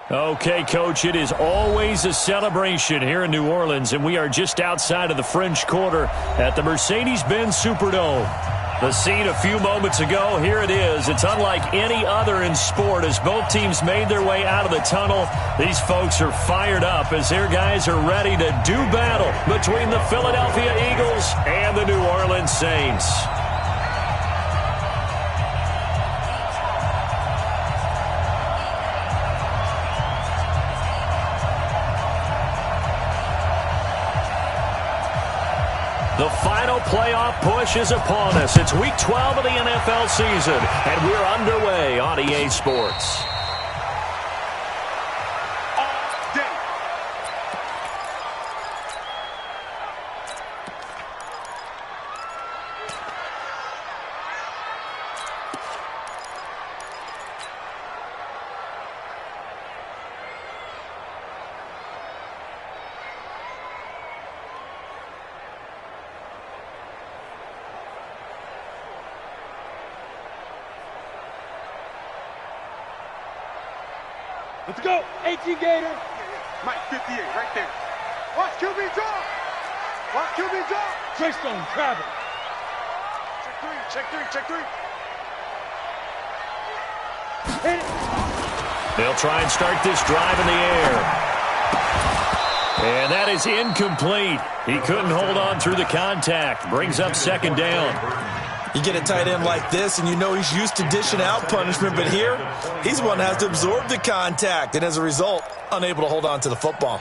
Okay, Coach, it is always a celebration here in New Orleans, and we are just outside of the French Quarter at the Mercedes-Benz Superdome. The scene a few moments ago, here it is. It's unlike any other in sport as both teams made their way out of the tunnel. These folks are fired up as their guys are ready to do battle between the Philadelphia Eagles and the New Orleans Saints. The final playoff push is upon us. It's Week 12 of the NFL season, and we're underway on EA Sports. Let's go. 18 Gator. Mike, 58, right there. Watch QB draw. Watch QB draw. Greystone, travel. Check three, check three, check three. Hit it. They'll try and start this drive in the air. And that is incomplete. He couldn't hold on through the contact. Brings up second down. You get a tight end like this, and you know he's used to dishing out punishment, but here, he's the one that has to absorb the contact, and as a result, unable to hold on to the football.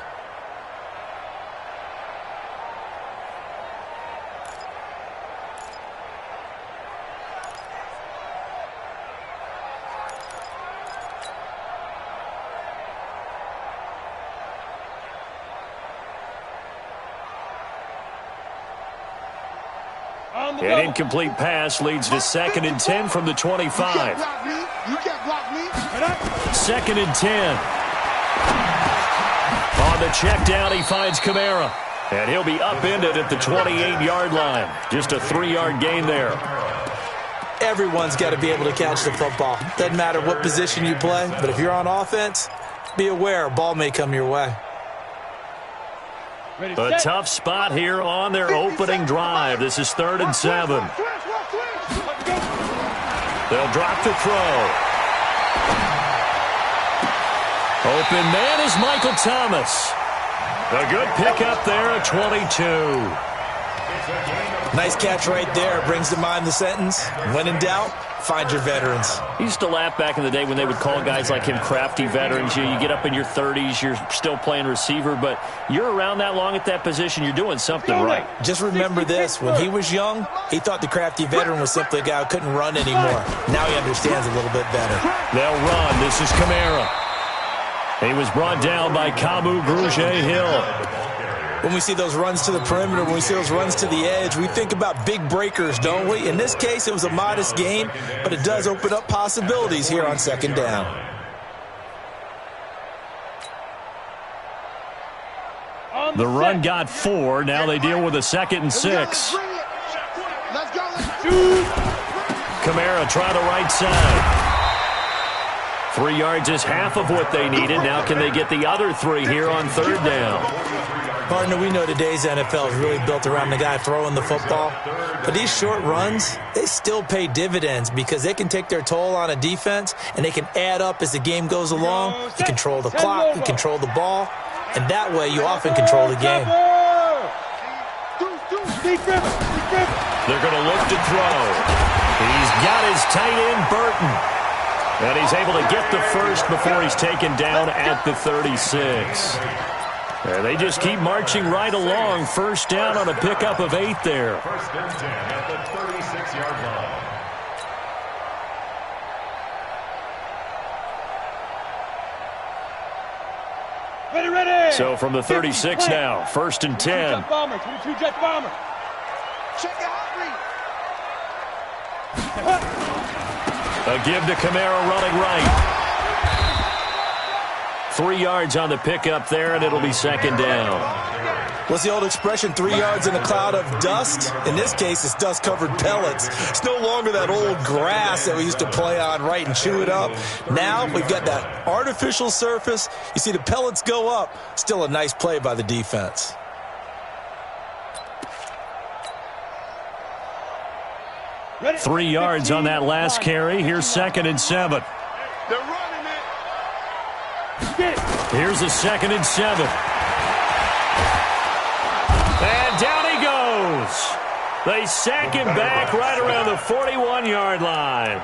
An incomplete pass leads to 2nd and 10 from the 25. You can't block me. 2nd and 10. On the check down, he finds Kamara. And he'll be upended at the 28-yard line. Just a 3-yard gain there. Everyone's got to be able to catch the football. Doesn't matter what position you play, but if you're on offense, be aware a ball may come your way. A tough spot here on their opening drive. This is 3rd and 7. They'll drop the throw. Open man is Michael Thomas. A good pickup there at 22. Nice catch right there. Brings to mind the sentence, when in doubt, find your veterans. I used to laugh back in the day when they would call guys like him crafty veterans. You get up in your 30s, you're still playing receiver, but you're around that long at that position, you're doing something right. Just remember this. When he was young, he thought the crafty veteran was simply a guy who couldn't run anymore. Now he understands a little bit better. They'll run. This is Kamara. He was brought down by Kamu Grugier-Hill. When we see those runs to the perimeter, when we see those runs to the edge, we think about big breakers, don't we? In this case, it was a modest gain, but it does open up possibilities here on 2nd down. The run got 4. Now they deal with a 2nd and 6. Kamara try the right side. 3 yards is half of what they needed. Now can they get the other 3 here on 3rd down? Partner, we know today's NFL is really built around the guy throwing the football. But these short runs, they still pay dividends because they can take their toll on a defense and they can add up as the game goes along. You control the clock, you control the ball, and that way you often control the game. They're going to look to throw. He's got his tight end, Burton. And he's able to get the first before he's taken down at the 36. And they just keep marching right along. 1st down on a pickup of 8 there. 1st and 10 at the 36-yard line. Ready. So from the 36 now, 1st and 10. Bomber, 22 jet bomber. Check out. A give to Kamara running right. 3 yards on the pickup there, and it'll be 2nd down. What's the old expression, 3 yards in a cloud of dust? In this case, it's dust-covered pellets. It's no longer that old grass that we used to play on, right, and chew it up. Now we've got that artificial surface. You see the pellets go up. Still a nice play by the defense. Ready? 3 yards on that last carry. Here's 2nd and 7. They're running it. Get it. Here's a 2nd and 7. And down he goes. They sack him back right around the 41-yard line.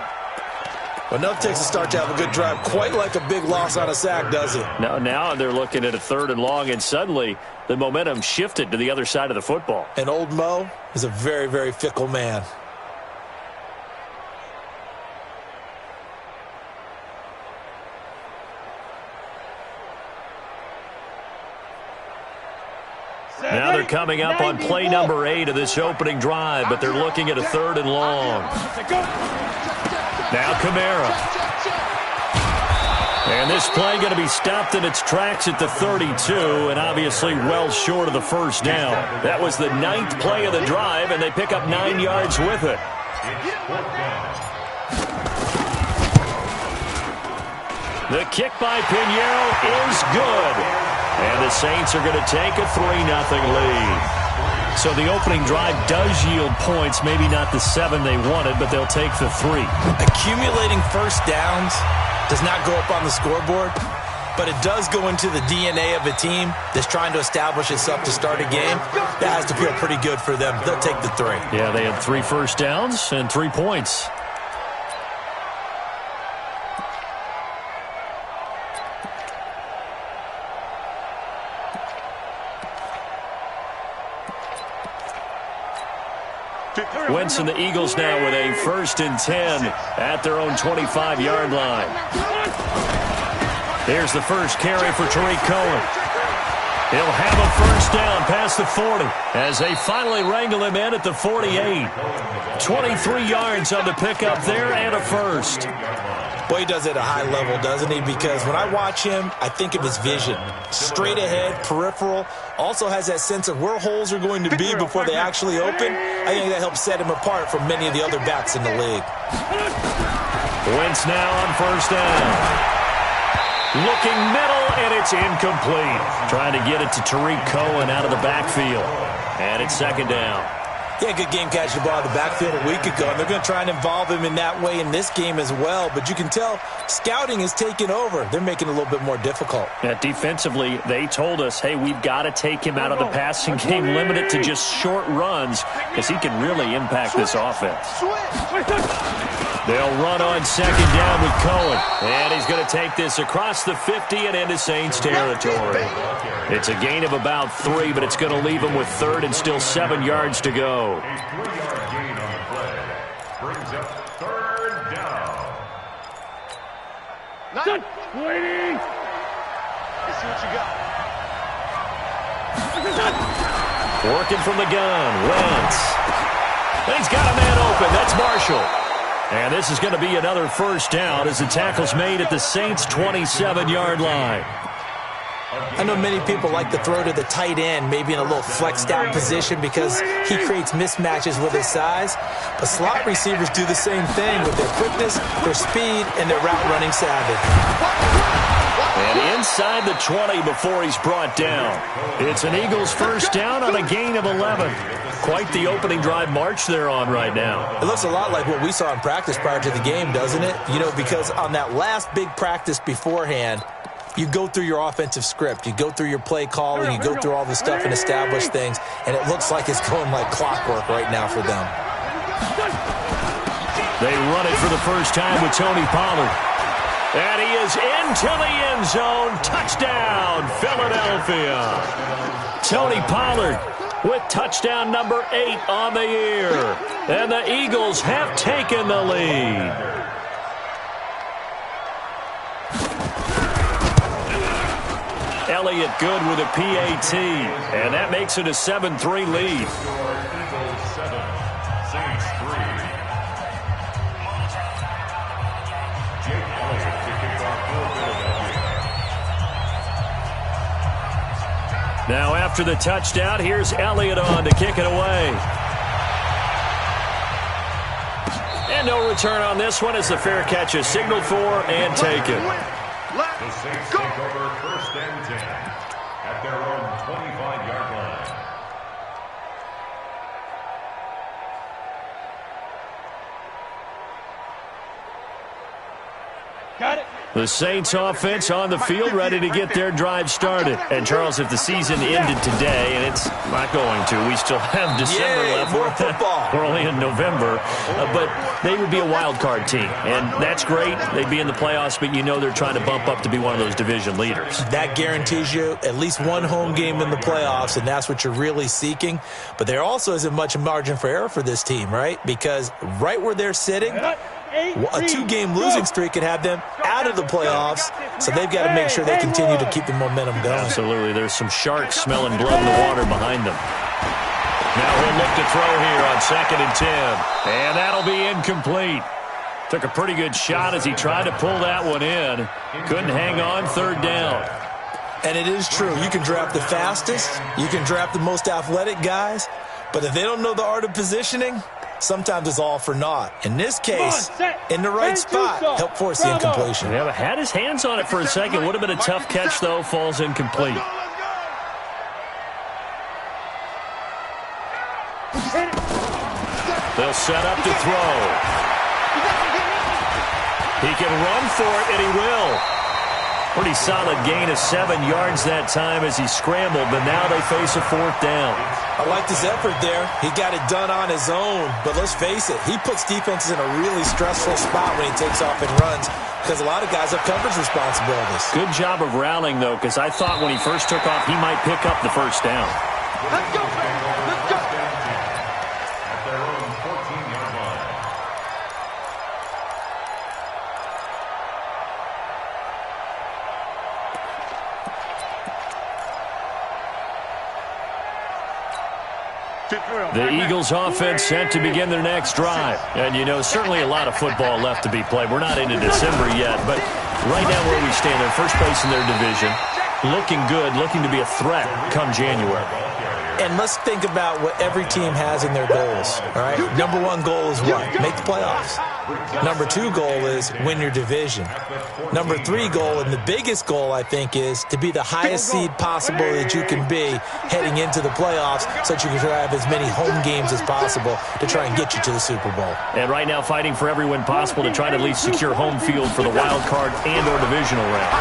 Well, enough takes to start to have a good drive. Quite like a big loss on a sack, does it? Now they're looking at a 3rd and long, and suddenly the momentum shifted to the other side of the football. And old Mo is a very, very fickle man. Now they're coming up on play number 8 of this opening drive, but they're looking at a 3rd and long. Now Kamara. And this play going to be stopped in its tracks at the 32, and obviously well short of the first down. That was the 9th play of the drive, and they pick up 9 yards with it. The kick by Pinheiro is good. And the Saints are going to take a 3-0 lead. So the opening drive does yield points, maybe not the 7 they wanted, but they'll take the 3. Accumulating first downs does not go up on the scoreboard, but it does go into the DNA of a team that's trying to establish itself to start a game. That has to feel pretty good for them. They'll take the 3. Yeah, they had 3 first downs and 3 points. Wentz and the Eagles now with a 1st and 10 at their own 25-yard line. Here's the first carry for Tariq Cohen. He'll have a first down past the 40 as they finally wrangle him in at the 48. 23 yards on the pickup there and a first. Boy, he does it at a high level, doesn't he? Because when I watch him, I think of his vision. Straight ahead, peripheral. Also has that sense of where holes are going to be before they actually open. I think that helps set him apart from many of the other backs in the league. Wentz now on first down. Looking middle, and it's incomplete. Trying to get it to Tariq Cohen out of the backfield. And it's 2nd down. Yeah, good game catching the ball in the backfield a week ago, and they're going to try and involve him in that way in this game as well. But you can tell scouting is taking over. They're making it a little bit more difficult. Yeah, defensively, they told us, hey, we've got to take him out of the passing game, limit it to just short runs, because he can really impact this offense. They'll run on 2nd down with Cohen, and he's going to take this across the 50 and into Saints territory. It's a gain of about 3, but it's going to leave him with 3rd and still 7 yards to go. 3-yard gain on the play. Brings up 3rd down. Good. Waiting. Let's see what you got. Working from the gun, Wentz. And he's got a man open. That's Marshall. And this is going to be another first down as the tackle's made at the Saints' 27-yard line. I know many people like to throw to the tight end, maybe in a little flexed out position because he creates mismatches with his size. But slot receivers do the same thing with their quickness, their speed, and their route running savvy. And inside the 20 before he's brought down. It's an Eagles first down on a gain of 11. Quite the opening drive march they're on right now. It looks a lot like what we saw in practice prior to the game, doesn't it? You know, because on that last big practice beforehand, you go through your offensive script, you go through your play calling, you go through all the stuff and establish things, and it looks like it's going like clockwork right now for them. They run it for the first time with Tony Pollard. And he is into the end zone. Touchdown, Philadelphia. Tony Pollard with touchdown number 8 on the year. And the Eagles have taken the lead. Elliott good with a PAT. And that makes it a 7-3 lead. Eagles 7, Saints 3. Jake Elliott to kick off for Philadelphia. Now after the touchdown, here's Elliott on to kick it away. And no return on this one as the fair catch is signaled for and taken. The Saints take over 1st and 10 at their own 25-yard line. Got it. The Saints offense on the field, ready to get their drive started. And, Charles, if the season ended today, and it's not going to, we still have December left. More football. We're only in November. But they would be a wild card team, and that's great. They'd be in the playoffs, but you know they're trying to bump up to be one of those division leaders. That guarantees you at least one home game in the playoffs, and that's what you're really seeking. But there also isn't much margin for error for this team, right? Because right where they're sitting, a two-game losing streak could have them out of the playoffs, so they've got to make sure they continue to keep the momentum going. Absolutely. There's some sharks smelling blood in the water behind them. Now he'll look to throw here on 2nd and 10. And that'll be incomplete. Took a pretty good shot as he tried to pull that one in. Couldn't hang on, 3rd down. And it is true. You can draft the fastest. You can draft the most athletic guys. But if they don't know the art of positioning, sometimes it's all for naught. In this case, in the right spot, help force the incompletion. Yeah, but had his hands on it for a second. Would have been a tough catch, though. Falls incomplete. They'll set up to throw. He can run for it, and he will. Pretty solid gain of 7 yards that time as he scrambled, but now they face a 4th down. I like his effort there. He got it done on his own, but let's face it, he puts defenses in a really stressful spot when he takes off and runs because a lot of guys have coverage responsibilities. Good job of rallying, though, because I thought when he first took off, he might pick up the 1st down. Let's go, man. Let's go. At their own 14-yard line. The Eagles offense set to begin their next drive. And, you know, certainly a lot of football left to be played. We're not into December yet, but right now where we stand, they're first place in their division. Looking good, looking to be a threat come January. And let's think about what every team has in their goals, all right? Number 1 goal is what? Make the playoffs. Number 2 goal is win your division. Number 3 goal, and the biggest goal, I think, is to be the highest seed possible that you can be heading into the playoffs so that you can have as many home games as possible to try and get you to the Super Bowl. And right now fighting for every win possible to try to at least secure home field for the wild card and or divisional round.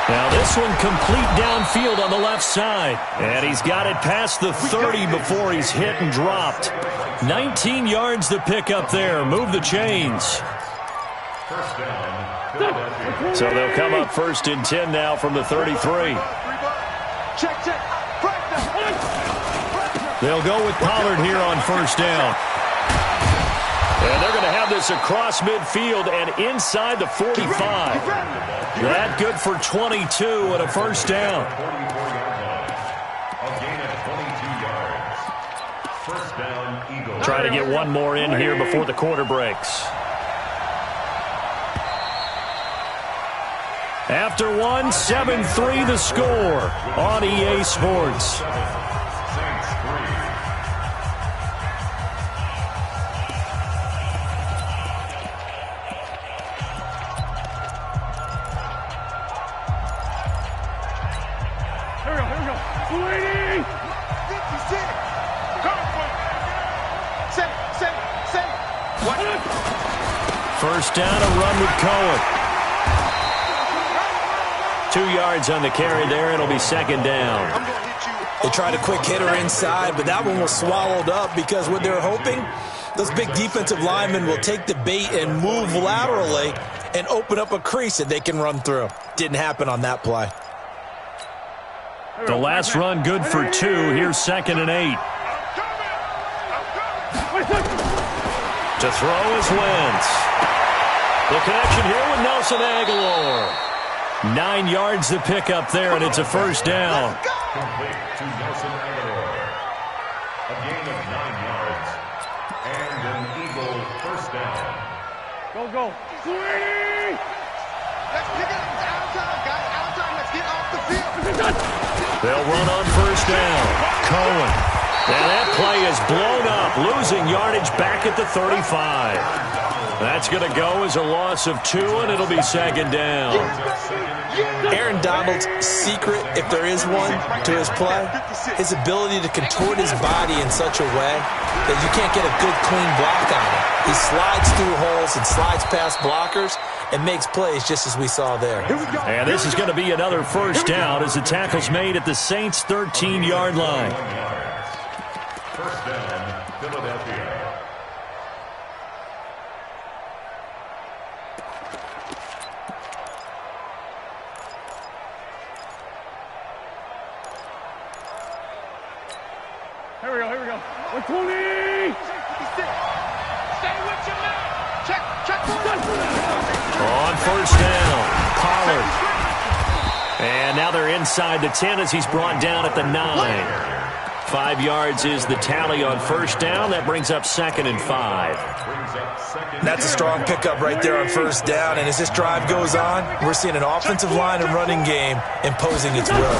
Now this one complete downfield on the left side. And he's got it past the 30 before he's hit and dropped. 19 yards to pick up there. Move the chains. First down, Philadelphia. So they'll come up 1st and 10 now from the 33. Check. They'll go with Pollard here on 1st down. And they're going to have this across midfield and inside the 45. That good for 22 and a 1st down. 44-yard line. A gain of 22 yards. First down, Eagles. Try to get one more in here before the quarter breaks. After one, 7-3 the score on EA Sports. Saints 3. First down, a run with Cohen. 2 yards on the carry there. It'll be 2nd down. They tried a quick hitter inside, but that one was swallowed up because what they're hoping, those big defensive linemen will take the bait and move laterally and open up a crease that they can run through. Didn't happen on that play. The last run good for 2. Here's 2nd and 8. To throw is Wentz. The connection here with Nelson Aguilar. 9 yards to pick up there, and it's a 1st down. Complete to Nelson Aguilar. A gain of 9 yards. And an Eagle 1st down. Go. Let's pick it up. It's outside, guys. Outside. Let's get off the field. They'll run on first down. Cohen. And that play is blown up, losing yardage back at the 35. That's going to go as a loss of 2, and it'll be second down. Aaron Donald's secret, if there is one, to his play, his ability to contort his body in such a way that you can't get a good, clean block on him. He slides through holes and slides past blockers and makes plays just as we saw there. And this is going to be another first down as the tackle's made at the Saints' 13-yard line. First down, Philadelphia. Here we go. 120! Stay with your man. Check. On first down, Pollard. And now they're inside the 10 as he's brought down at the 9. 5 yards is the tally on first down. That brings up 2nd and 5. That's a strong pickup right there on first down. And as this drive goes on, we're seeing an offensive line and running game imposing its will.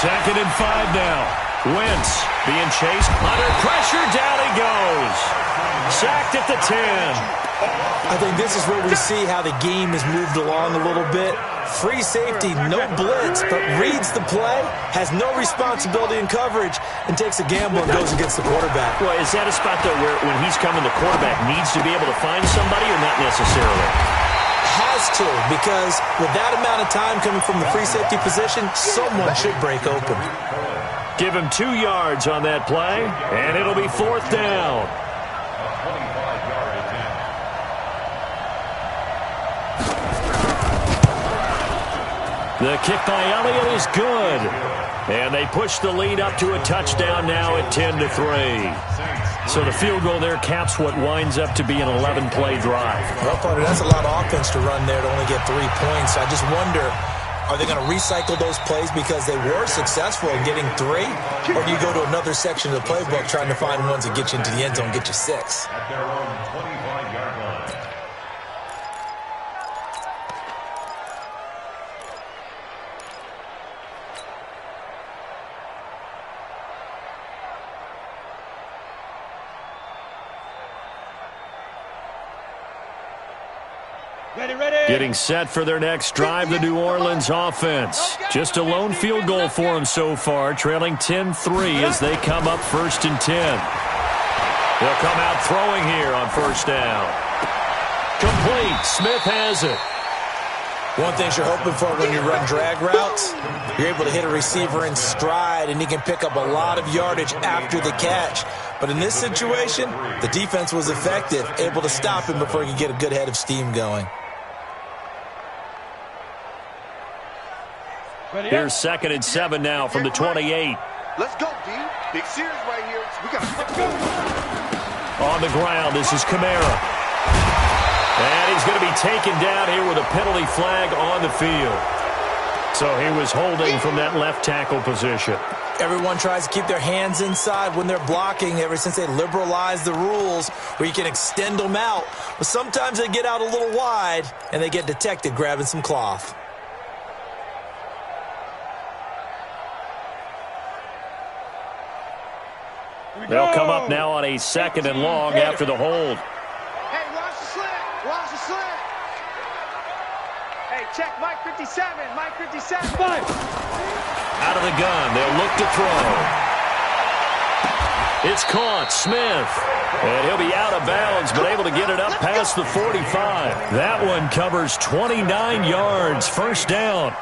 2nd and 5 now. Wentz being chased. Under pressure, down he goes. Sacked at the 10. I think this is where we see how the game has moved along a little bit. Free safety, no blitz, but reads the play, has no responsibility in coverage, and takes a gamble and goes against the quarterback. Well, is that a spot, though, where when he's coming, the quarterback needs to be able to find somebody or not necessarily? Has to, because with that amount of time coming from the free safety position, someone should break open. Give him 2 yards on that play, and it'll be 4th down. The kick by Elliott is good. And they push the lead up to a touchdown now at 10-3. So the field goal there caps what winds up to be an 11-play drive. Well, partner, that's a lot of offense to run there to only get 3 points. I just wonder, are they going to recycle those plays because they were successful in getting 3? Or do you go to another section of the playbook trying to find ones that get you into the end zone, get you 6? At their own 25-yard line. Getting set for their next drive, the New Orleans offense. Just a lone field goal for them so far, trailing 10-3 as they come up 1st and 10. They'll come out throwing here on first down. Complete. Smith has it. One thing you're hoping for when you run drag routes, you're able to hit a receiver in stride, and he can pick up a lot of yardage after the catch. But in this situation, the defense was effective, able to stop him before he could get a good head of steam going. Here's 2nd and 7 now from the 28. Let's go, D. Big series right here. We got to go. On the ground, this is Kamara. And he's going to be taken down here with a penalty flag on the field. So he was holding from that left tackle position. Everyone tries to keep their hands inside when they're blocking ever since they liberalized the rules where you can extend them out. But sometimes they get out a little wide and they get detected grabbing some cloth. They'll come up now on a 2nd and long after the hold. Hey, watch the slant. Watch the slant. Hey, check Mike 57. Mike 57. Out of the gun. They'll look to throw. It's caught. Smith. And he'll be out of bounds, but able to get it up past the 45. That one covers 29 yards. First down.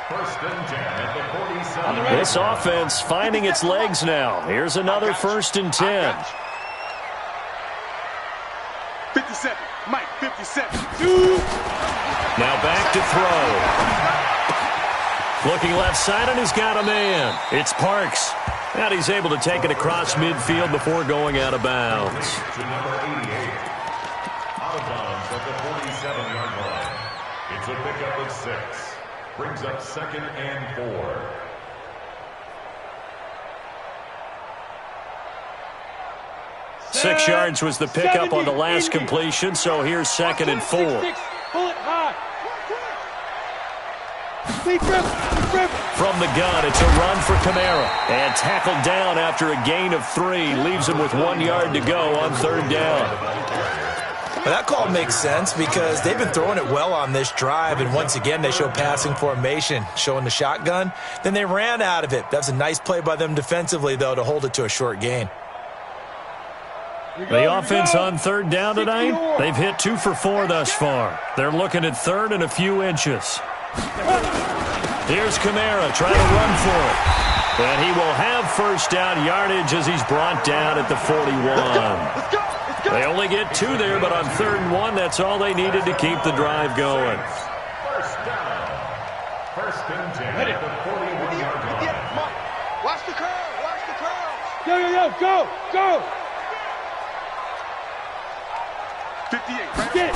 First and 10 at the 47. This offense finding its legs now. Here's another 1st and 10. 57. Mike 57. Now back to throw. Looking left side, and he's got a man. It's Parks. And he's able to take it across midfield before going out of bounds. To number 88. Out of bounds at the 47-yard line. It's a pickup of 6. Brings up 2nd and 4. Six yards was the pickup on the last completion, so here's 2nd and 4. Pull it high. From the gun, it's a run for Kamara. And tackled down after a gain of 3. Leaves him with 1 yard to go on 3rd down. Well, that call makes sense because they've been throwing it well on this drive, and once again they show passing formation, showing the shotgun. Then they ran out of it. That's a nice play by them defensively, though, to hold it to a short gain. The offense on 3rd down tonight, they've hit 2 for 4 thus far. They're looking at 3rd and a few inches. Here's Kamara trying to run for it. And he will have 1st down yardage as he's brought down at the 41. They only get 2 there, but on 3rd and 1, that's all they needed to keep the drive going. 1st down. 1st and 10 at the 41-yard line. Watch the curl. Watch the curl. Go. 58.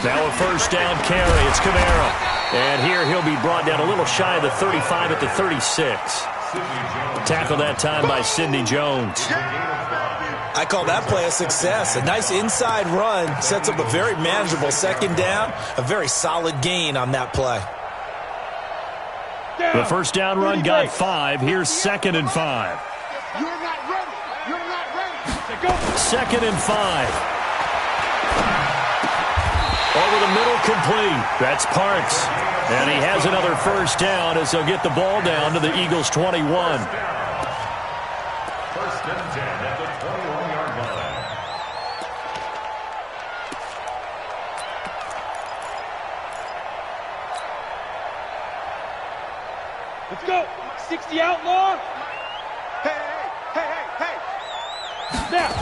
Now a 1st down carry. It's Kamara. And here he'll be brought down a little shy of the 35 at the 36. Tackled that time by Sidney Jones. I call that play a success. A nice inside run sets up a very manageable 2nd down, a very solid gain on that play. The 1st down run got 5. Here's 2nd and 5. You're not ready. You're not ready. 2nd and 5. Over the middle, complete. That's Parks. And he has another 1st down as they'll get the ball down to the Eagles' 21. 1st and 10 at the 21-yard line. Let's go. 60 outlaw. Hey. Snap.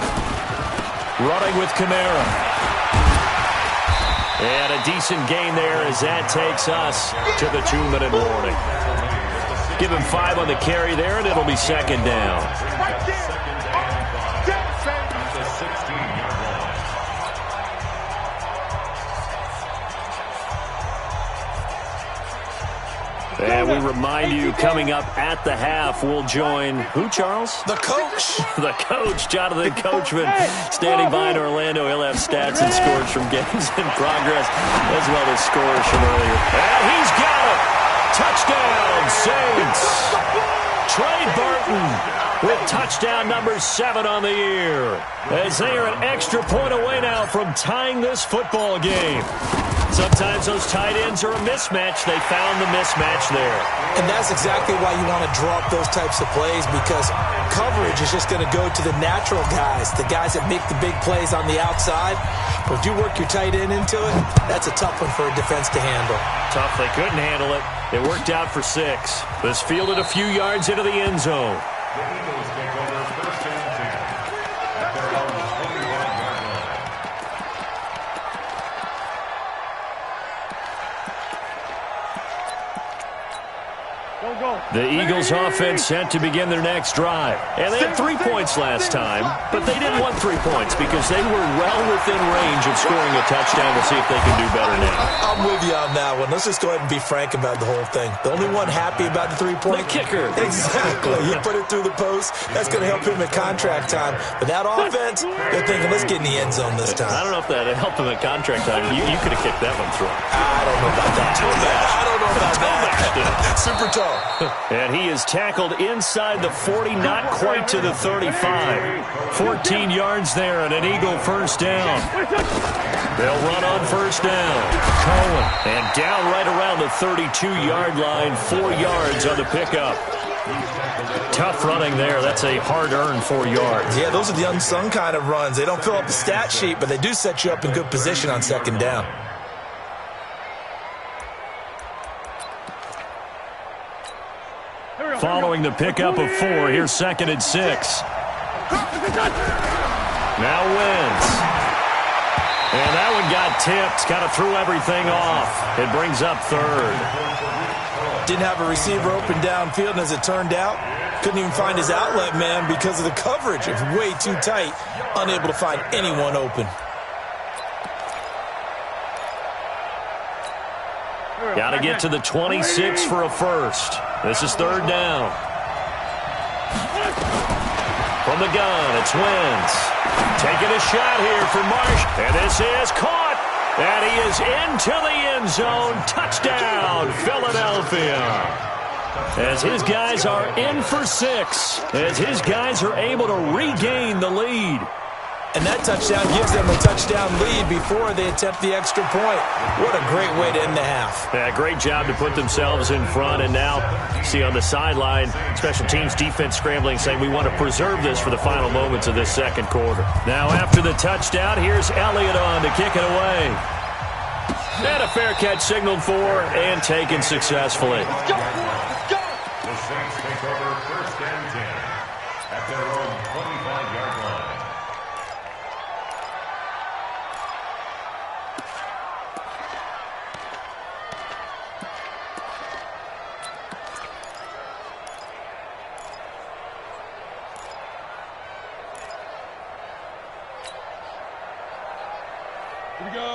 Running with Kamara. And a decent gain there as that takes us to the 2-minute warning. Give him 5 on the carry there, and it'll be 2nd down. At the 16-yard line. And we remind you, coming up at the half, we'll join who, Charles? The coach. The coach, Jonathan Coachman, standing by in Orlando. He'll have stats and scores from games in progress, as well as scores from earlier. And he's got it! Touchdown, Saints! Trey Burton with touchdown number 7 on the year, as they are an extra point away now from tying this football game. Sometimes those tight ends are a mismatch. They found the mismatch there. And that's exactly why you want to draw up those types of plays, because coverage is just going to go to the natural guys, the guys that make the big plays on the outside. But if you work your tight end into it, that's a tough one for a defense to handle. Tough. They couldn't handle it. It worked out for 6. This fielded a few yards into the end zone. The Eagles take over 1st and 10 at their own 21-yard line. Go. The Eagles offense set to begin their next drive. And they had 3 points last time, but they didn't want 3 points because they were well within range of scoring a touchdown. We'll see if they can do better now. I'm with you on that one. Let's just go ahead and be frank about the whole thing. The only one happy about the 3-point? The kicker. Exactly. He put it through the post. That's going to help him at contract time. But that offense, they're thinking, let's get in the end zone this time. I don't know if that helped him at contract time. You could have kicked that one through. I don't know about that. I don't know about that. Super tall. And he is tackled inside the 40, not quite to the 35. 14 yards there and an Eagle 1st down. They'll run on 1st down. Cohen, and down right around the 32-yard line, 4 yards on the pickup. Tough running there. That's a hard-earned 4 yards. Yeah, those are the unsung kind of runs. They don't fill up the stat sheet, but they do set you up in good position on 2nd down. Following the pickup of 4, here's 2nd and 6. Now Wentz. And that one got tipped. Kind of threw everything off. It brings up 3rd. Didn't have a receiver open downfield, and as it turned out, couldn't even find his outlet man because of the coverage. It was way too tight. Unable to find anyone open. Got to get to the 26 for a 1st. This is 3rd down. From the gun, it's Wentz. Taking a shot here for Marsh. And this is caught. And he is into the end zone. Touchdown, Philadelphia. As his guys are in for 6. As his guys are able to regain the lead. And that touchdown gives them a touchdown lead before they attempt the extra point. What a great way to end the half. Yeah, great job to put themselves in front. And now, see on the sideline, special teams defense scrambling, saying we want to preserve this for the final moments of this second quarter. Now, after the touchdown, here's Elliott on to kick it away. And a fair catch signaled for and taken successfully. Let's go. Let's go. The Saints take over 1st and 10 at their own 25-yard line.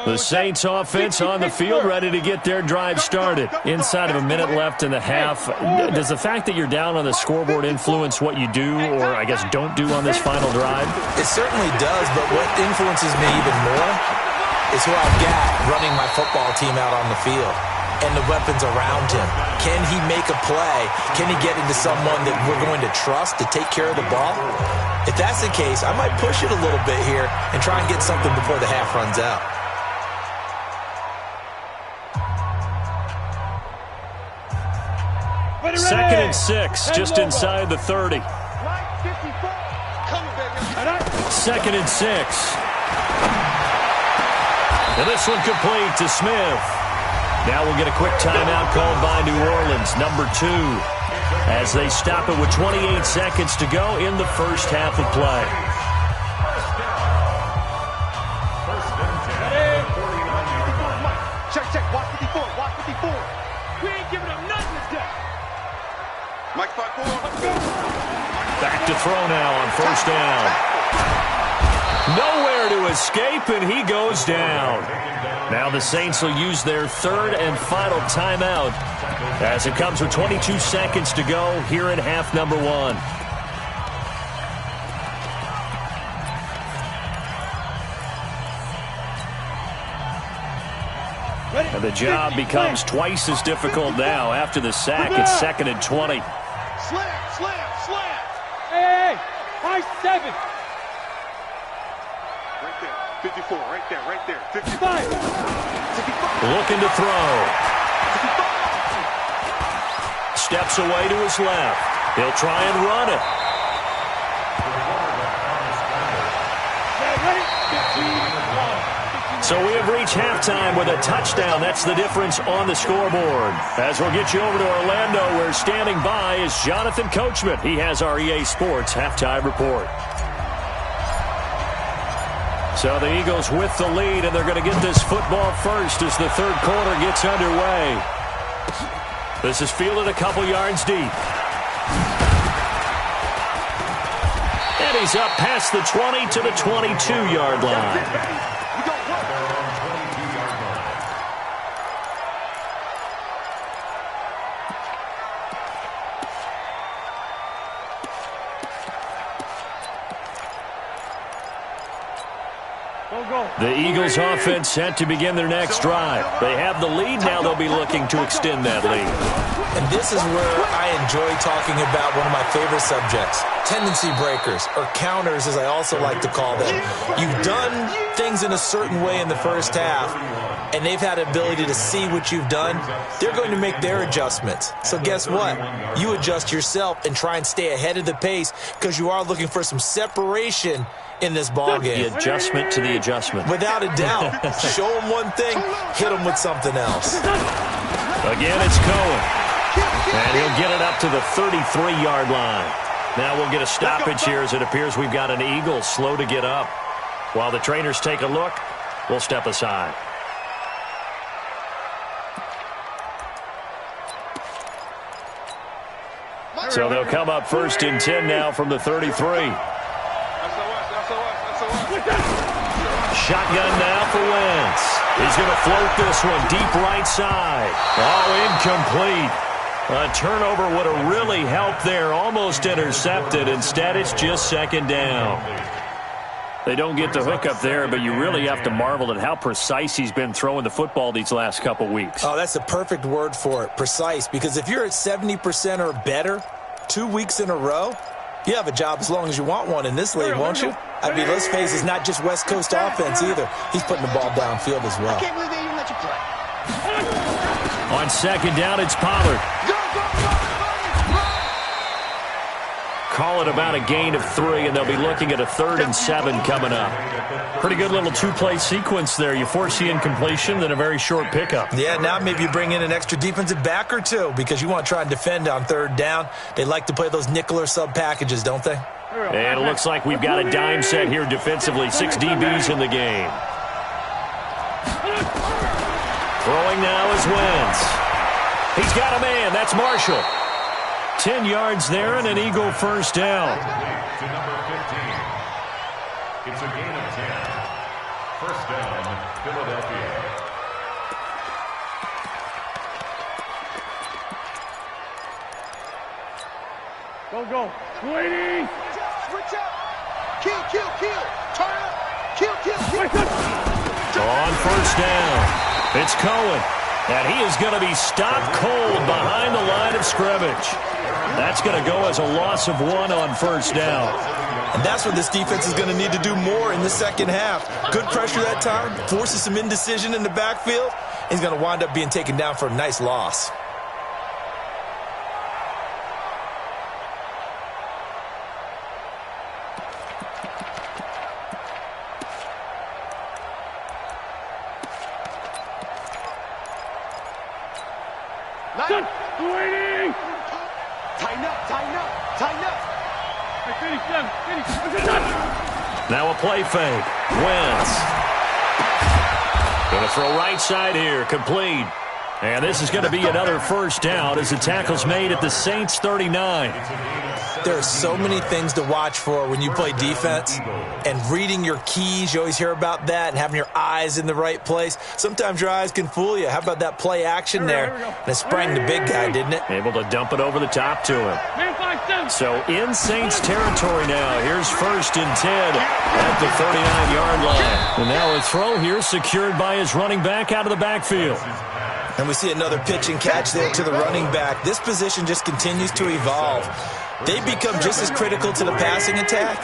The Saints offense on the field, ready to get their drive started. Inside of a minute left in the half, does the fact that you're down on the scoreboard influence what you do, or I guess don't do on this final drive? It certainly does, but what influences me even more is who I've got running my football team out on the field and the weapons around him. Can he make a play? Can he get into someone that we're going to trust to take care of the ball? If that's the case, I might push it a little bit here and try and get something before the half runs out. Second and 6, just inside the 30. Second and 6. And this one complete to Smith. Now we'll get a quick timeout called by New Orleans, number 2, as they stop it with 28 seconds to go in the first half of play. Check. Watch 54. Watch 54. We ain't giving up nothing today. Mike 5-4. Let's go. Back to throw now on first down. Nowhere to escape, and he goes down. Now the Saints will use their 3rd and final timeout as it comes with 22 seconds to go here in half number 1. And the job becomes twice as difficult now. After the sack, it's 2nd and 20. Slam. Hey, high 7. Right there. 54. Right there. 55. 5. 55. Looking to throw. Steps away to his left. He'll try and run it. Ready? 15. So we have reached halftime with a touchdown. That's the difference on the scoreboard. As we'll get you over to Orlando, where standing by is Jonathan Coachman. He has our EA Sports halftime report. So the Eagles with the lead, and they're going to get this football first as the third quarter gets underway. This is fielded a couple yards deep. And he's up past the 20 to the 22-yard line. The Eagles offense set to begin their next drive. They have the lead. Now they'll be looking to extend that lead. And this is where I enjoy talking about one of my favorite subjects, tendency breakers, or counters as I also like to call them. You've done things in a certain way in the first half, and they've had the ability to see what you've done. They're going to make their adjustments. So guess what? You adjust yourself and try and stay ahead of the pace because you are looking for some separation in this ball game. The adjustment to the adjustment. Without a doubt. Show them one thing, hit them with something else. Again, it's Cohen. And he'll get it up to the 33-yard line. Now we'll get a stoppage here as it appears we've got an Eagle slow to get up. While the trainers take a look, we'll step aside. So they'll come up 1st and 10 now from the 33. Shotgun now for Wentz. He's going to float this one deep right side. Oh, incomplete. A turnover would have really helped there. Almost intercepted. Instead, it's just 2nd down. They don't get the hook up there, but you really have to marvel at how precise he's been throwing the football these last couple weeks. Oh, that's the perfect word for it, precise, because if you're at 70% or better 2 weeks in a row, you have a job as long as you want one in this league, won't you? I mean, let's face it, it's not just West Coast offense either. He's putting the ball downfield as well. I can't believe they even let you play. On second down, it's Pollard. Call it about a gain of 3, and they'll be looking at a 3rd and 7 coming up. Pretty good little two-play sequence there. You force the incompletion, then a very short pickup. Yeah, now maybe you bring in an extra defensive back or two because you want to try and defend on 3rd down. They like to play those nickel or sub packages, don't they? And it looks like we've got a dime set here defensively. 6 DBs in the game. Throwing now is Wentz. He's got a man. That's Marshall. 10 yards there and an Eagle first down. To number 15. It's a gain of 10. First down, Philadelphia. Go. 20. Switch up. Kill. Turn up. Kill. On first down, it's Cohen. And he is going to be stopped cold behind the line of scrimmage. That's going to go as a loss of 1 on first down. And that's what this defense is going to need to do more in the second half. Good pressure that time, forces some indecision in the backfield. He's going to wind up being taken down for a nice loss. Tighten up. Finish. Now a play fake. Wentz. Going to throw right side here. Complete. And this is going to be another first down as the tackle's made at the Saints 39. There are so many things to watch for when you play defense. And reading your keys, you always hear about that, and having your eyes in the right place. Sometimes your eyes can fool you. How about that play action there? And it sprang the big guy, didn't it? Able to dump it over the top to him. So in Saints territory now. Here's 1st and 10 at the 39-yard line. And now a throw here secured by his running back out of the backfield. And we see another pitch and catch there to the running back. This position just continues to evolve. They become just as critical to the passing attack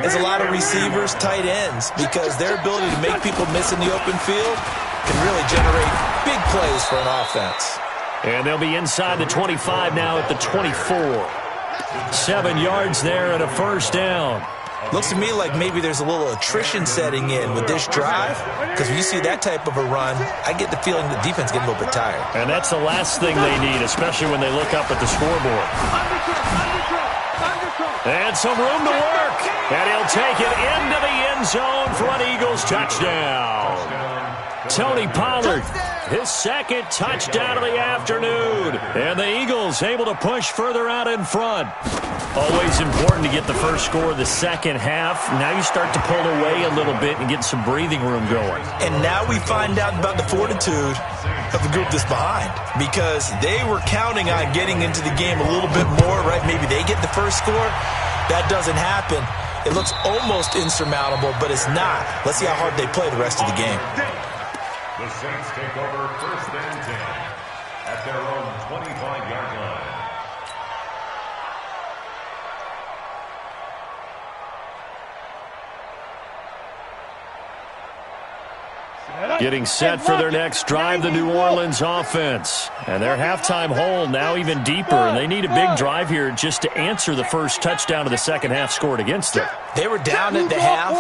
as a lot of receivers, tight ends, because their ability to make people miss in the open field can really generate big plays for an offense. And they'll be inside the 25 now at the 24. 7 yards there and a first down. Looks to me like maybe there's a little attrition setting in with this drive, because when you see that type of a run, I get the feeling the defense getting a little bit tired. And that's the last thing they need, especially when they look up at the scoreboard. And some room to work. And he'll take it into the end zone for an Eagles touchdown. Tony Pollard, his 2nd touchdown of the afternoon. And the Eagles able to push further out in front. Always important to get the first score of the second half. Now you start to pull away a little bit and get some breathing room going. And now we find out about the fortitude of the group that's behind, because they were counting on getting into the game a little bit more, right? Maybe they get the first score. That doesn't happen. It looks almost insurmountable, but it's not. Let's see how hard they play the rest of the game. The Saints take over 1st and 10 at their own 25-yard line. Getting set for their next drive, the New Orleans offense. And their halftime hole now even deeper, and they need a big drive here just to answer the first touchdown of the second half scored against them. They were down at the half.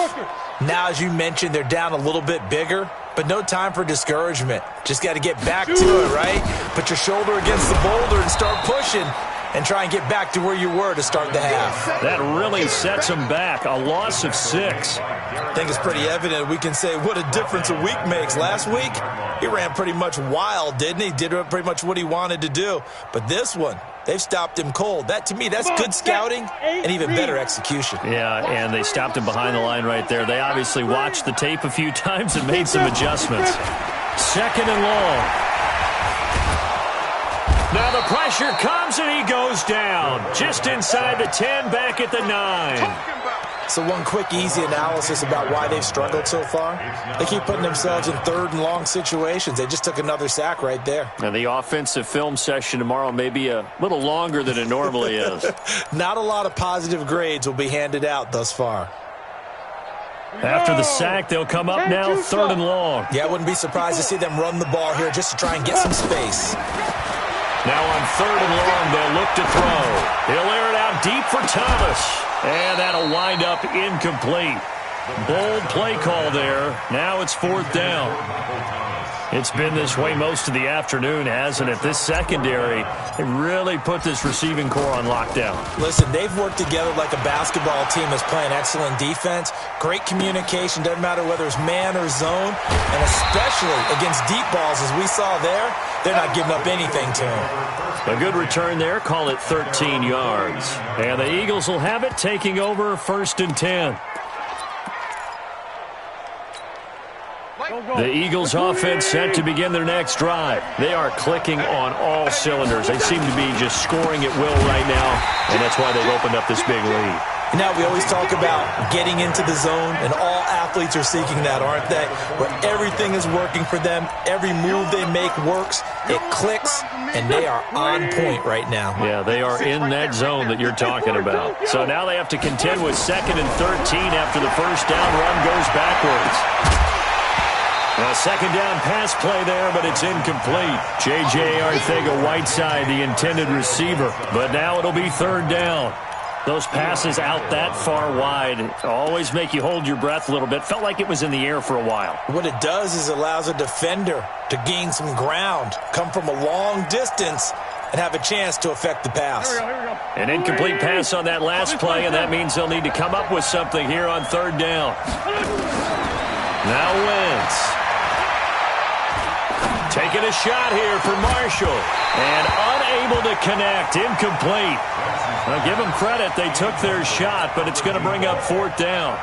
Now, as you mentioned, they're down a little bit bigger, but no time for discouragement. Just got to get back to it, right? Put your shoulder against the boulder and start pushing, and try and get back to where you were to start the half. That really sets them back. A loss of 6. I think it's pretty evident we can say what a difference a week makes. Last week, he ran pretty much wild, didn't he? Did pretty much what he wanted to do. But this one, they've stopped him cold. That, to me, that's good scouting and even better execution. Yeah, and they stopped him behind the line right there. They obviously watched the tape a few times and made some adjustments. 2nd and long. Now the pressure comes and he goes down. Just inside the 10, back at the 9. So one quick, easy analysis about why they've struggled so far. They keep putting themselves in third and long situations. They just took another sack right there. And the offensive film session tomorrow may be a little longer than it normally is. Not a lot of positive grades will be handed out thus far. After the sack, they'll come up now 3rd and long. Yeah, I wouldn't be surprised to see them run the ball here just to try and get some space. Now on 3rd and long, they'll look to throw. He'll air it out deep for Thomas. And that'll wind up incomplete. Bold play call there. Now it's 4th down. It's been this way most of the afternoon, hasn't it? This secondary, they really put this receiving core on lockdown. Listen, they've worked together like a basketball team that's playing excellent defense. Great communication, doesn't matter whether it's man or zone. And especially against deep balls, as we saw there, they're not giving up anything to him. A good return there, call it 13 yards. And the Eagles will have it, taking over 1st and 10. The Eagles offense set to begin their next drive. They are clicking on all cylinders. They seem to be just scoring at will right now, and that's why they've opened up this big lead. Now, we always talk about getting into the zone, and all athletes are seeking that, aren't they? Where everything is working for them, every move they make works, it clicks, and they are on point right now. Yeah, they are in that zone that you're talking about. So now they have to contend with 2nd and 13 after the first down run goes backwards. A 2nd down pass play there, but it's incomplete. J.J. Arcega-Whiteside, the intended receiver. But now it'll be 3rd down. Those passes out that far wide always make you hold your breath a little bit. Felt like it was in the air for a while. What it does is allows a defender to gain some ground, come from a long distance, and have a chance to affect the pass. Here we go. An incomplete pass on that last play, and that means they'll need to come up with something here on 3rd down. Now Wentz. Taking a shot here for Marshall. And unable to connect. Incomplete. Now give them credit. They took their shot, but it's going to bring up 4th down.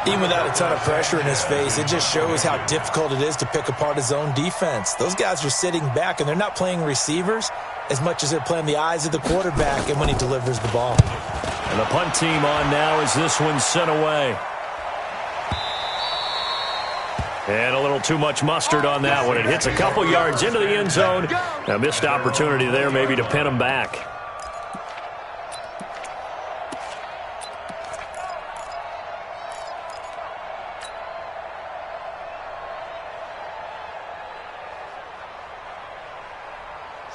Even without a ton of pressure in his face, it just shows how difficult it is to pick apart his own defense. Those guys are sitting back, and they're not playing receivers as much as they're playing the eyes of the quarterback and when he delivers the ball. And the punt team on now as this one's sent away. And a little too much mustard on that one. It hits a couple yards into the end zone. A missed opportunity there maybe to pin them back.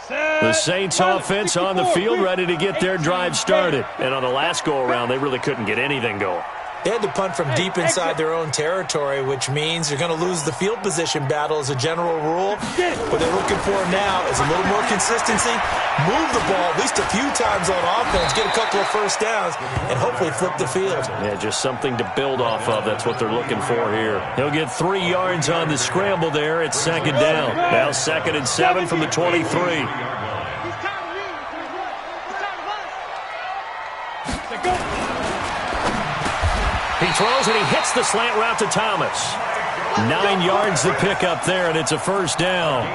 The Saints offense on the field ready to get their drive started. And on the last go-around, they really couldn't get anything going. They had to punt from deep inside their own territory, which means you're going to lose the field position battle as a general rule. What they're looking for now is a little more consistency, move the ball at least a few times on offense, get a couple of first downs, and hopefully flip the field. Yeah, just something to build off of. That's what they're looking for here. He'll get 3 yards on the scramble there. It's 2nd down. Now 2nd and 7 from the 23. He throws and he hits the slant route to Thomas. 9 yards to pick up there, and it's a 1st down.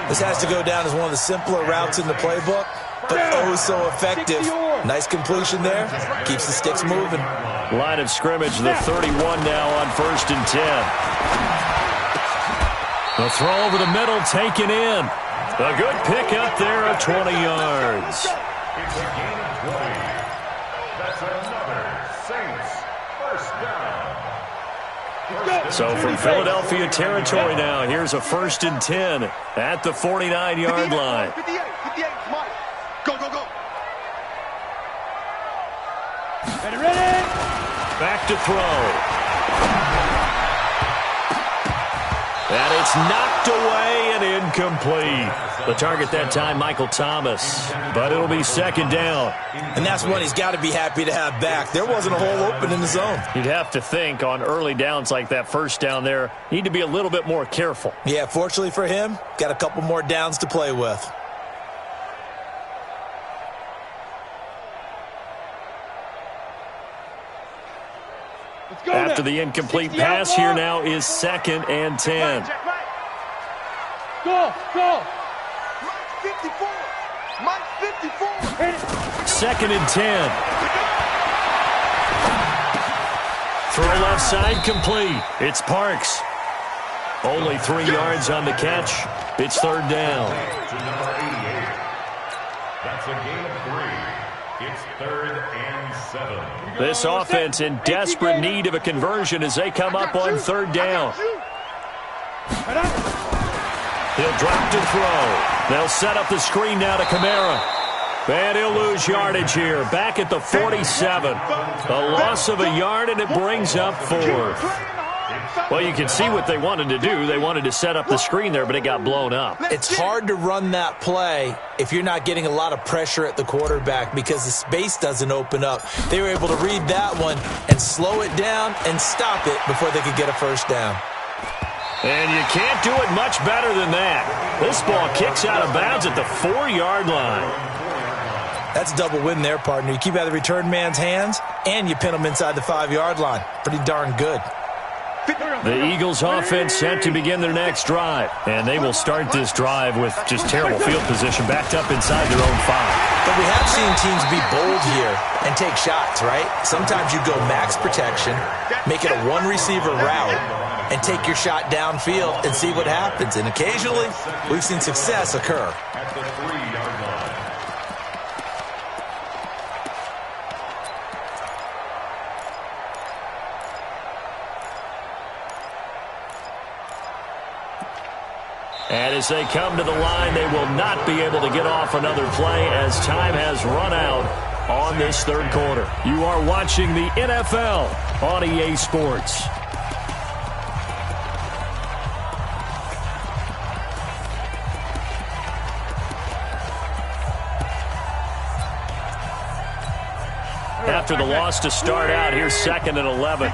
This has to go down as one of the simpler routes in the playbook, but oh so effective. Nice completion there. Keeps the sticks moving. Line of scrimmage, the 31 now on 1st and 10. The throw over the middle, taken in. A good pickup there of 20 yards. It's a gain of 20. That's another Saints first down. So from Philadelphia territory now, here's a 1st and 10 at the 49-yard line. 58, come on. Go. Ready? Back to throw. And it's knocked away and incomplete. The target that time, Michael Thomas. But it'll be 2nd down. And that's one he's got to be happy to have back. There wasn't a hole open in the zone. You'd have to think on early downs like that 1st down there, need to be a little bit more careful. Yeah, fortunately for him, got a couple more downs to play with. After the incomplete pass, here now is 2nd and 10. Go. Mike 54. 2nd and 10. Throw left side complete. It's Parks. Only 3 yards on the catch. It's third down. To number 88. That's a gain of 3. It's 3rd and 7. This offense in desperate need of a conversion as they come up on third down. He'll drop to throw. They'll set up the screen now to Kamara. And he'll lose yardage here. Back at the 47. A loss of a yard, and it brings up 4. Well, you can see what they wanted to do. They wanted to set up the screen there, but it got blown up. It's hard to run that play if you're not getting a lot of pressure at the quarterback because the space doesn't open up. They were able to read that one and slow it down and stop it before they could get a first down. And you can't do it much better than that. This ball kicks out of bounds at the 4-yard line. That's a double win there, partner. You keep out of the return man's hands, and you pin him inside the 5-yard line. Pretty darn good. The Eagles offense set to begin their next drive. And they will start this drive with just terrible field position backed up inside their own 5. But we have seen teams be bold here and take shots, right? Sometimes you go max protection, make it a one-receiver route, and take your shot downfield and see what happens. And occasionally, we've seen success occur. At the 3-yard line. And as they come to the line, they will not be able to get off another play as time has run out on this third quarter. You are watching the NFL on EA Sports. After the loss to start out, here's 2nd and 11.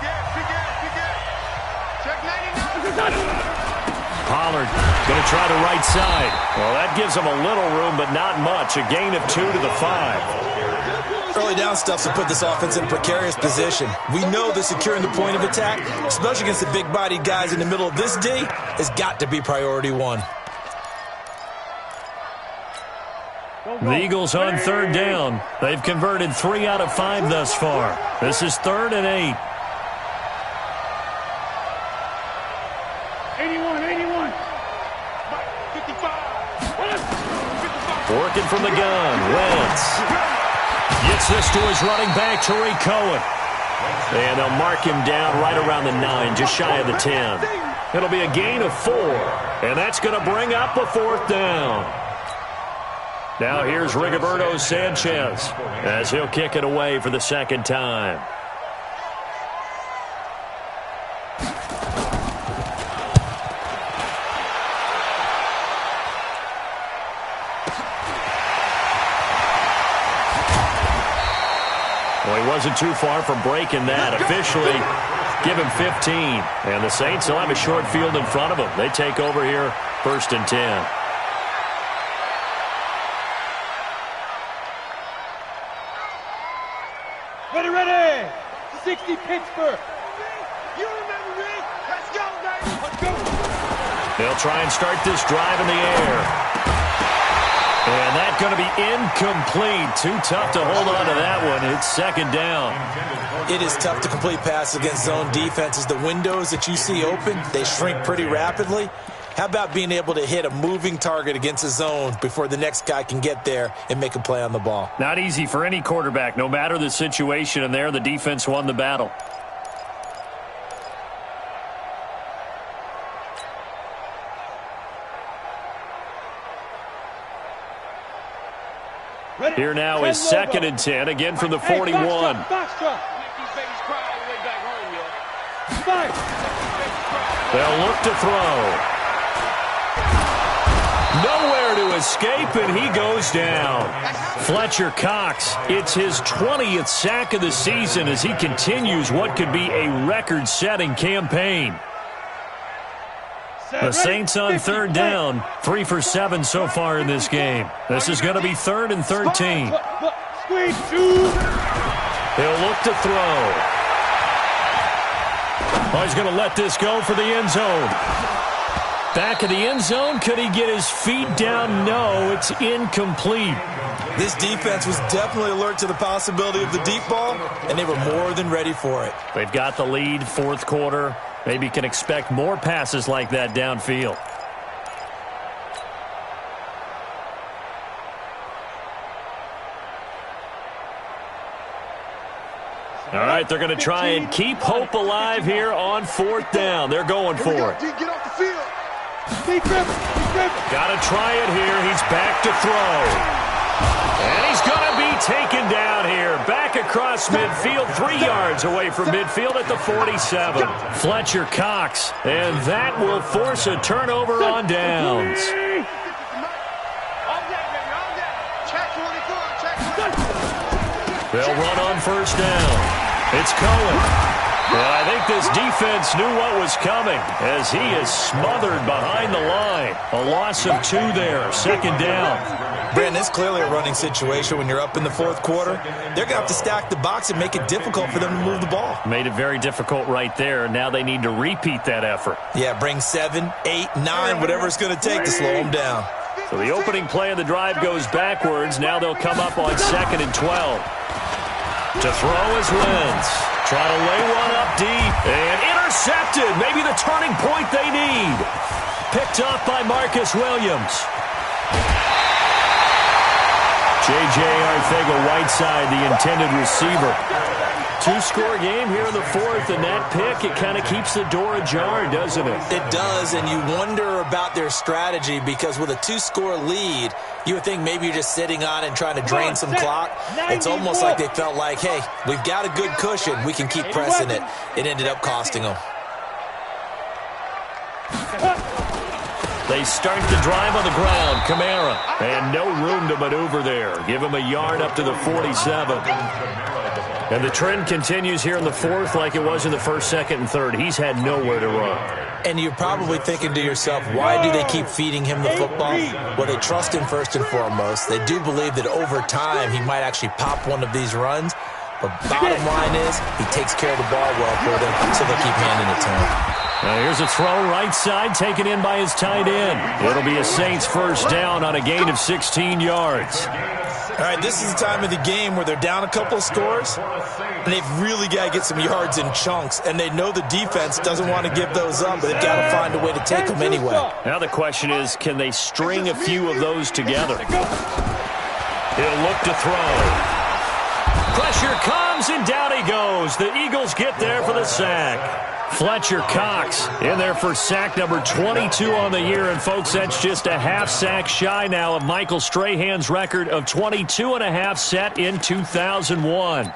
Pollard going to try the right side. Well, that gives them a little room, but not much. A gain of 2 to the 5. Early down stuff to put this offense in a precarious position. We know that securing the point of attack, especially against the big-bodied guys in the middle of this D, has got to be priority 1. The Eagles on third down. They've converted 3 out of 5 thus far. This is 3rd and 8. 81. 55. Working from the gun. Wentz gets this to his running back, Tariq Cohen. And they'll mark him down right around the 9, just shy of the 10. It'll be a gain of 4, and that's going to bring up a 4th down. Now here's Rigoberto Sanchez as he'll kick it away for the 2nd time. Well, he wasn't too far from breaking that. Officially, give him 15. And the Saints will have a short field in front of them. They take over here, 1st and 10. Ready. 60 Pittsburgh. You remember me? Let's go, baby. Let's go. They'll try and start this drive in the air. And that's going to be incomplete. Too tough to hold on to that one. It's 2nd down. It is tough to complete passes against zone defenses. The windows that you see open, they shrink pretty rapidly. How about being able to hit a moving target against a zone before the next guy can get there and make a play on the ball? Not easy for any quarterback, no matter the situation, and there the defense won the battle. Here now is 2nd and 10, again from the 41. They'll look to throw. Nowhere to escape, and he goes down. Fletcher Cox, it's his 20th sack of the season as he continues what could be a record-setting campaign. The Saints on third down, 3 for 7 so far in this game. This is going to be 3rd and 13. He'll look to throw. Oh, he's going to let this go for the end zone. Back of the end zone. Could he get his feet down? No, it's incomplete. This defense was definitely alert to the possibility of the deep ball, and they were more than ready for it. They've got the lead, fourth quarter. Maybe can expect more passes like that downfield. All right, they're going to try and keep hope alive here on fourth down. They're going for it. Get off the field. Got to try it here. He's back to throw. And he's going to be taken down here. Back across midfield, 3 yards away from midfield at the 47. Fletcher Cox. And that will force a turnover on downs. They'll run on first down. It's Cohen. And I think this defense knew what was coming as he is smothered behind the line. A loss of 2 there, second down. Brandon, it's clearly a running situation when you're up in the fourth quarter. They're going to have to stack the box and make it difficult for them to move the ball. Made it very difficult right there. Now they need to repeat that effort. Yeah, bring 7, 8, 9, whatever it's going to take to slow them down. So the opening play of the drive goes backwards. Now they'll come up on 2nd and 12. To throw is Wentz. Try to lay one up deep. And intercepted. Maybe the turning point they need. Picked off by Marcus Williams. J.J. Arcega-Whiteside, the intended receiver. 2-score game here in the fourth, and that pick, it kind of keeps the door ajar, doesn't it? It does, and you wonder about their strategy because with a 2-score lead, you would think maybe you're just sitting on and trying to drain some clock. It's almost like they felt like, hey, we've got a good cushion. We can keep pressing it. It ended up costing them. They start the drive on the ground. Kamara. And no room to maneuver there. Give him a yard up to the 47. And the trend continues here in the fourth like it was in the first, second, and third. He's had nowhere to run. And you're probably thinking to yourself, why do they keep feeding him the football? Well, they trust him first and foremost. They do believe that over time he might actually pop one of these runs. But bottom line is he takes care of the ball well for them until they keep handing it to him. Now here's a throw right side taken in by his tight end. It'll be a Saints first down on a gain of 16 yards. All right, this is the time of the game where they're down a couple of scores, and they've really got to get some yards in chunks, and they know the defense doesn't want to give those up, but they've got to find a way to take them anyway. Now the question is, can they string a few of those together? He'll look to throw. Pressure comes, and down he goes. The Eagles get there for the sack. Fletcher Cox in there for sack number 22 on the year. And, folks, that's just a half sack shy now of Michael Strahan's record of 22.5 set in 2001.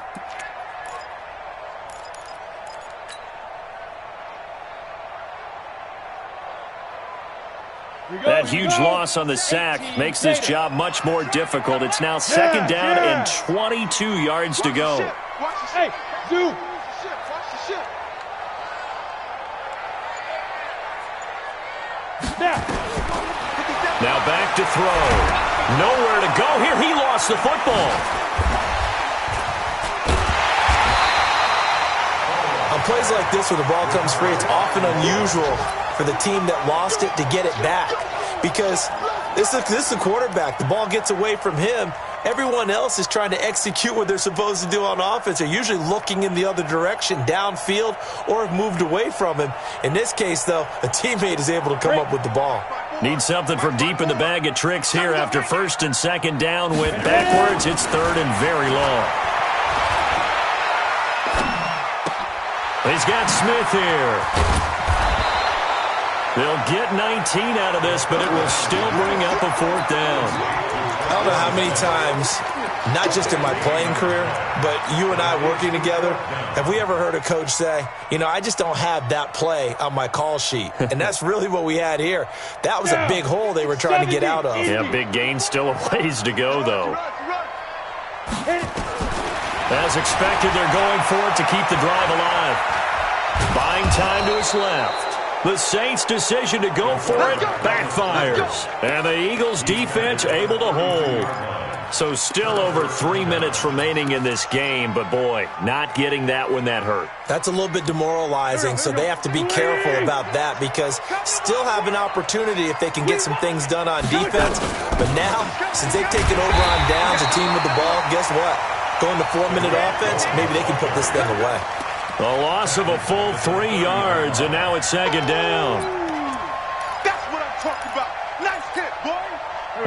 That huge loss on the sack makes this job much more difficult. It's now second down and 22 yards to go. Hey, Zoo. Now back to throw. Nowhere to go here. He lost the football. On plays like this where the ball comes free, it's often unusual for the team that lost it to get it back. Because this is a quarterback. The ball gets away from him. Everyone else is trying to execute what they're supposed to do on offense. They're usually looking in the other direction, downfield, or have moved away from him. In this case, though, a teammate is able to come up with the ball. Need something from deep in the bag of tricks here after first and second down went backwards. It's third and very long. He's got Smith here. They'll get 19 out of this, but it will still bring up a fourth down. I don't know how many times, not just in my playing career, but you and I working together, have we ever heard a coach say, you know, I just don't have that play on my call sheet. And that's really what we had here. That was a big hole they were trying to get out of. Yeah, big gain, still a ways to go, though. As expected, they're going for it to keep the drive alive. Buying time to his left. The Saints' decision to go for it backfires. And the Eagles' defense able to hold. So still over 3 minutes remaining in this game, but boy, not getting that when that hurt. That's a little bit demoralizing, so they have to be careful about that because still have an opportunity if they can get some things done on defense. But now, since they've taken over on downs, a team with the ball, guess what? Going to 4-minute offense, maybe they can put this thing away. A loss of a full 3 yards, and now it's second down. That's what I'm talking about. Nice hit, boy.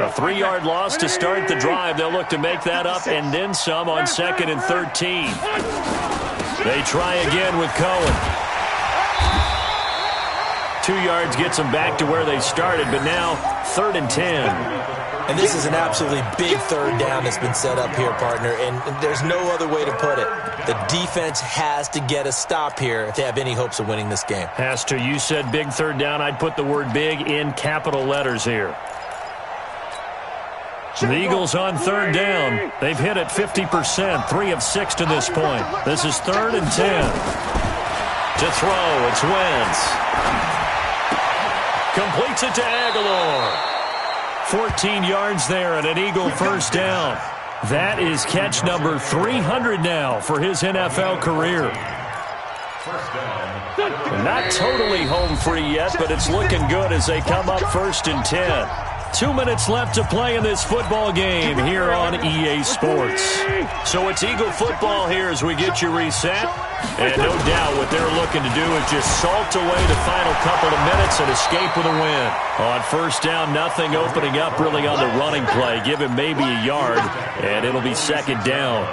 A 3-yard loss to start the drive. They'll look to make that up and then some on 2nd and 13. They try again with Cohen. 2 yards gets them back to where they started, but now 3rd and 10. And this is an absolutely big third down that's been set up here, partner, and there's no other way to put it. The defense has to get a stop here if they have any hopes of winning this game. Has to. You said big third down. I'd put the word big in capital letters here. The Eagles on 3rd down. They've hit it 50%, 3 of 6 to this point. This is 3rd and 10. To throw, it's Wentz. Completes it to Aguilar. 14 yards there and an Eagle first down. That is catch number 300 now for his NFL career. Not totally home free yet, but it's looking good as they come up 1st and 10. 2 minutes left to play in this football game here on EA Sports. So it's Eagle football here as we get you reset. And no doubt what they're looking to do is just salt away the final couple of minutes and escape with a win. On 1st down, nothing opening up really on the running play. Give him maybe a yard, and it'll be 2nd down.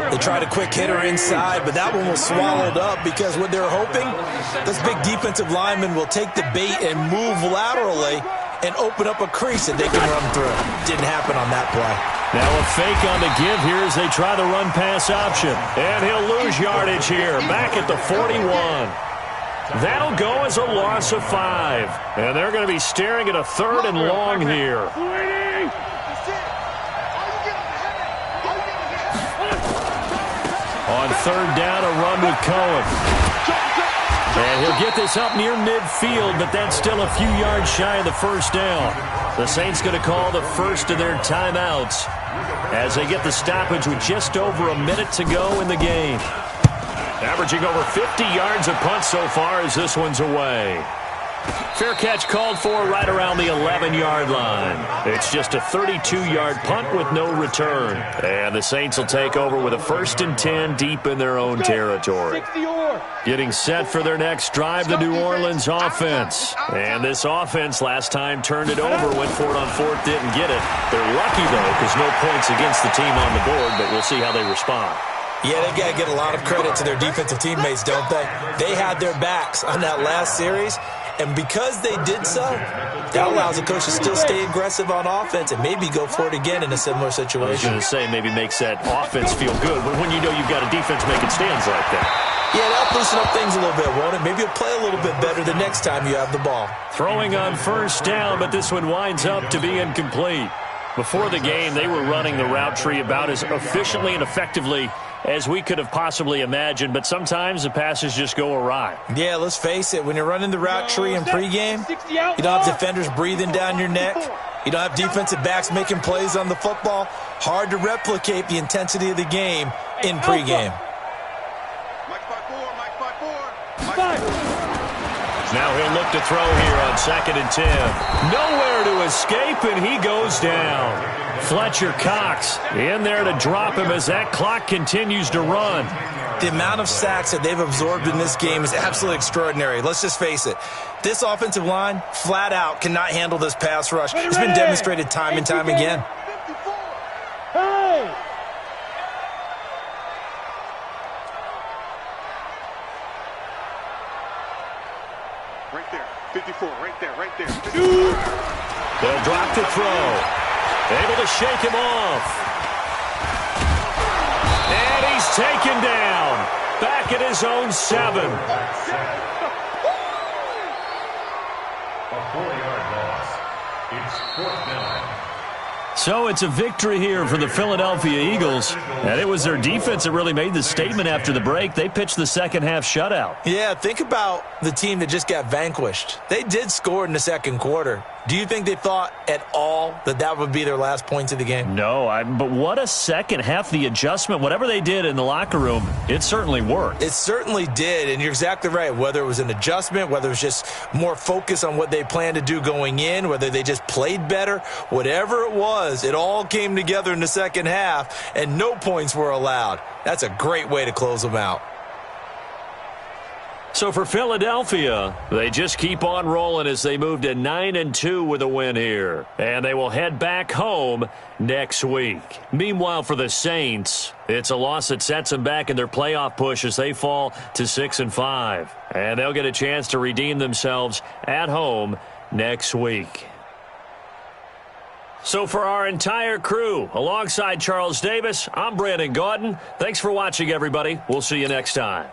They tried a quick hitter inside, but that one was swallowed up because what they're hoping, this big defensive lineman will take the bait and move laterally and open up a crease that they can run through. Didn't happen on that play. Now a fake on the give here as they try the run-pass option. And he'll lose yardage here, back at the 41. That'll go as a loss of 5. And they're going to be staring at a 3rd and long here. On 3rd down, a run with Cohen. And he'll get this up near midfield, but that's still a few yards shy of the 1st down. The Saints going to call the first of their timeouts as they get the stoppage with just over a minute to go in the game. Averaging over 50 yards a punt so far as this one's away. Fair catch called for right around the 11-yard line. It's just a 32-yard punt with no return. And the Saints will take over with a 1st and 10 deep in their own territory. Getting set for their next drive, the New Orleans offense. And this offense last time turned it over, went for it on 4th, didn't get it. They're lucky, though, because no points against the team on the board, but we'll see how they respond. Yeah, they got to get a lot of credit to their defensive teammates, don't they? They had their backs on that last series. And because they did so, that allows the coach to still stay aggressive on offense and maybe go for it again in a similar situation. I was going to say maybe makes that offense feel good, but when you know you've got a defense making stands like that. Yeah, that'll loosen up things a little bit, won't it? Maybe you'll play a little bit better the next time you have the ball. Throwing on 1st down, but this one winds up to be incomplete. Before the game, they were running the route tree about as efficiently and effectively as we could have possibly imagined, but sometimes the passes just go awry. Yeah, let's face it. When you're running the route tree in pregame, you don't have defenders breathing down your neck. You don't have defensive backs making plays on the football. Hard to replicate the intensity of the game in pregame. Now he'll look to throw here on 2nd and 10. Nowhere to escape, and he goes down. Fletcher Cox in there to drop him as that clock continues to run. The amount of sacks that they've absorbed in this game is absolutely extraordinary. Let's just face it. This offensive line, flat out, cannot handle this pass rush. It's been demonstrated time and time again. Hey! Right there, 54, right there, right there. 54. They'll drop to throw. Able to shake him off. And he's taken down. Back at his own 7. A 4-yard loss. It's 4th down. So it's a victory here for the Philadelphia Eagles. And it was their defense that really made the statement after the break. They pitched the second-half shutout. Yeah, think about the team that just got vanquished. They did score in the second quarter. Do you think they thought at all that that would be their last points of the game? No, but what a second half. The adjustment, whatever they did in the locker room, it certainly worked. It certainly did, and you're exactly right. Whether it was an adjustment, whether it was just more focus on what they planned to do going in, whether they just played better, whatever it was, it all came together in the second half, and no points were allowed. That's a great way to close them out. So for Philadelphia, they just keep on rolling as they move to 9-2 with a win here. And they will head back home next week. Meanwhile, for the Saints, it's a loss that sets them back in their playoff push as they fall to 6-5. And they'll get a chance to redeem themselves at home next week. So for our entire crew, alongside Charles Davis, I'm Brandon Gaudin. Thanks for watching, everybody. We'll see you next time.